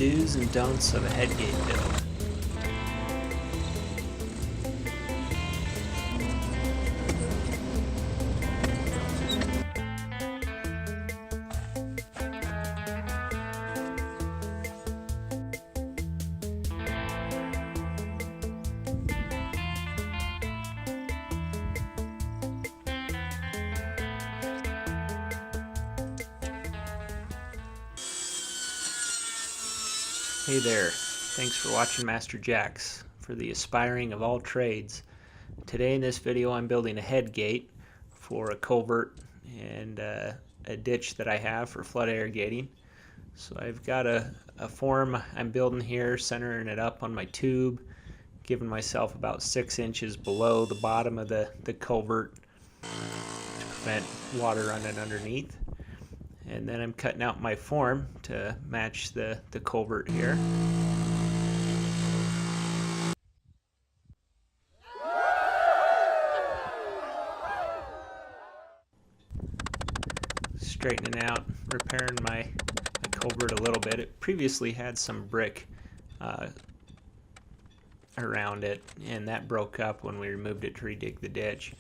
do's and don'ts of a headgate build. Hey there, thanks for watching MasterJacks for the aspiring of all trades. Today in this video I'm building a headgate for a culvert and a ditch that I have for flood irrigating. So I've got a form I'm building here, centering it up on my tube, giving myself about 6 inches below the bottom of the culvert to prevent water running underneath. And then I'm cutting out my form to match the culvert here. Straightening out, repairing my culvert a little bit. It previously had some brick around it, and that broke up when we removed it to redig the ditch.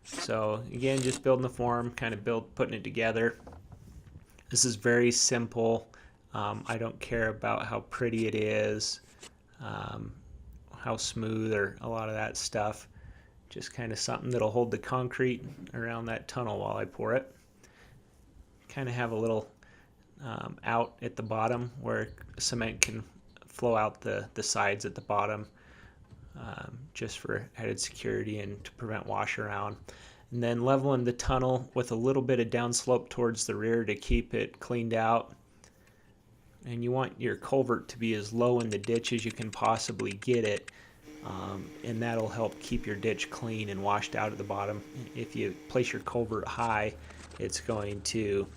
So again, just building the form, kind of putting it together. This is very simple. I don't care about how pretty it is, how smooth, or a lot of that stuff. Just kind of something that'll hold the concrete around that tunnel while I pour it. Kind of have a little out at the bottom where cement can flow out the sides at the bottom, just for added security and to prevent wash around. And then leveling the tunnel with a little bit of downslope towards the rear to keep it cleaned out. And you want your culvert to be as low in the ditch as you can possibly get it, and that'll help keep your ditch clean and washed out at the bottom. If you place your culvert high, it's going to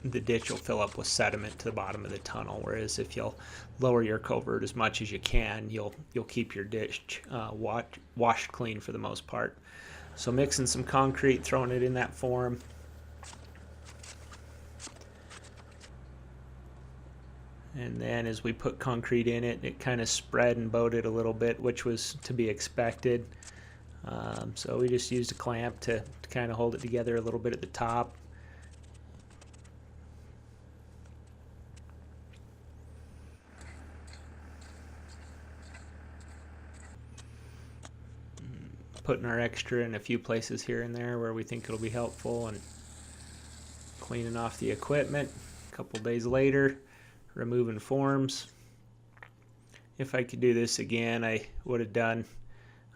the ditch will fill up with sediment to the bottom of the tunnel, whereas if you'll lower your culvert as much as you can, you'll keep your ditch washed clean for the most part. So mixing some concrete, throwing it in that form. And then as we put concrete in it, it kind of spread and bowed it a little bit, which was to be expected. So we just used a clamp to kind of hold it together a little bit at the top. Putting our extra in a few places here and there where we think it'll be helpful, and cleaning off the equipment. A couple days later, removing forms. If I could do this again, I would have done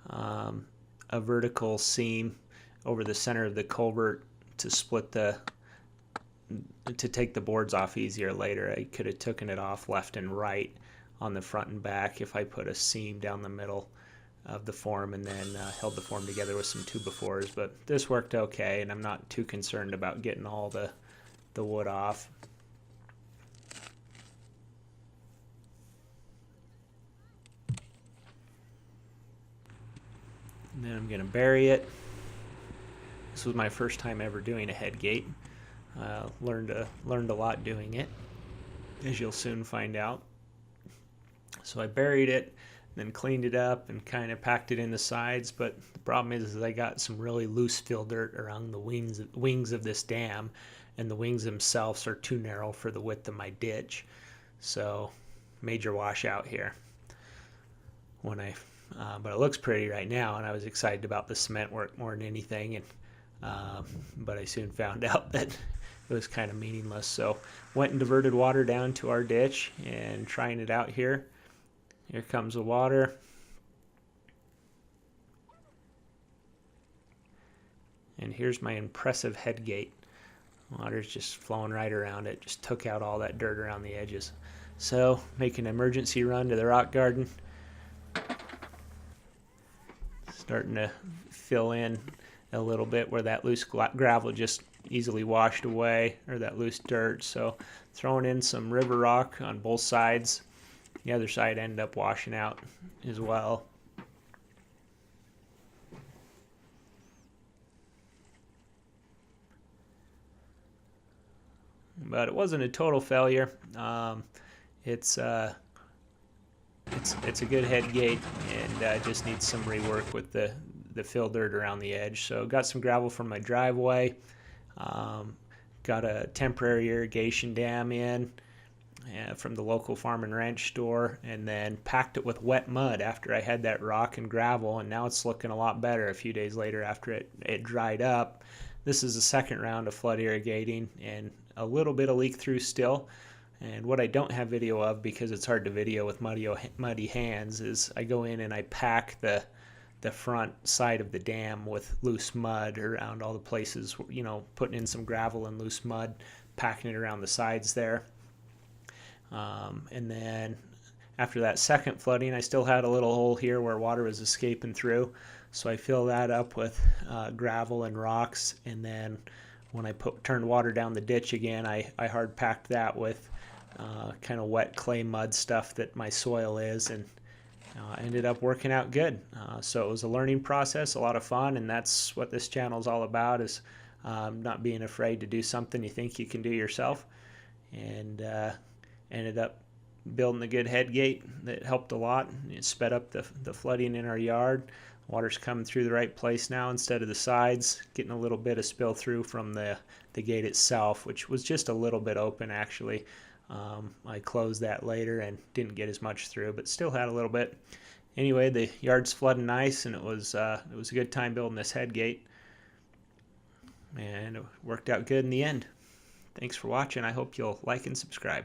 a vertical seam over the center of the culvert to split to take the boards off easier later. I could have taken it off left and right on the front and back if I put a seam down the middle of the form and then held the form together with some 2x4s, but this worked okay, and I'm not too concerned about getting all the wood off. And then I'm going to bury it. This was my first time ever doing a headgate. Learned a lot doing it, as you'll soon find out. So I buried it, then cleaned it up and kind of packed it in the sides, but the problem is I got some really loose fill dirt around the wings of this dam, and the wings themselves are too narrow for the width of my ditch, so major washout here. But it looks pretty right now, and I was excited about the cement work more than anything, and but I soon found out that it was kind of meaningless. So went and diverted water down to our ditch and trying it out here. Here comes the water. And here's my impressive headgate. Water's just flowing right around it. Just took out all that dirt around the edges. So, make an emergency run to the rock garden. Starting to fill in a little bit where that loose gravel just easily washed away, or that loose dirt. So, throwing in some river rock on both sides. The other side ended up washing out as well. but it wasn't a total failure. It's a good head gate, and just needs some rework with the fill dirt around the edge. So got some gravel from my driveway, got a temporary irrigation dam in from the local farm and ranch store, and then packed it with wet mud after I had that rock and gravel, and now it's looking a lot better a few days later after it dried up. This is the second round of flood irrigating, and a little bit of leak through still. And what I don't have video of, because it's hard to video with muddy hands, is I go in and I pack the front side of the dam with loose mud around all the places, you know, putting in some gravel and loose mud, packing it around the sides there. And then after that second flooding, I still had a little hole here where water was escaping through, so I fill that up with gravel and rocks, and then when I turned water down the ditch again, I hard packed that with kind of wet clay mud stuff that my soil is, and ended up working out good. So it was a learning process, a lot of fun, and that's what this channel is all about, is not being afraid to do something you think you can do yourself. And ended up building a good head gate that helped a lot. It sped up the flooding in our yard. Water's coming through the right place now instead of the sides, getting a little bit of spill through from the gate itself, which was just a little bit open actually. I closed that later and didn't get as much through, but still had a little bit. Anyway, the yard's flooding nice, and it was a good time building this head gate, and it worked out good in the end. Thanks for watching. I hope you'll like and subscribe.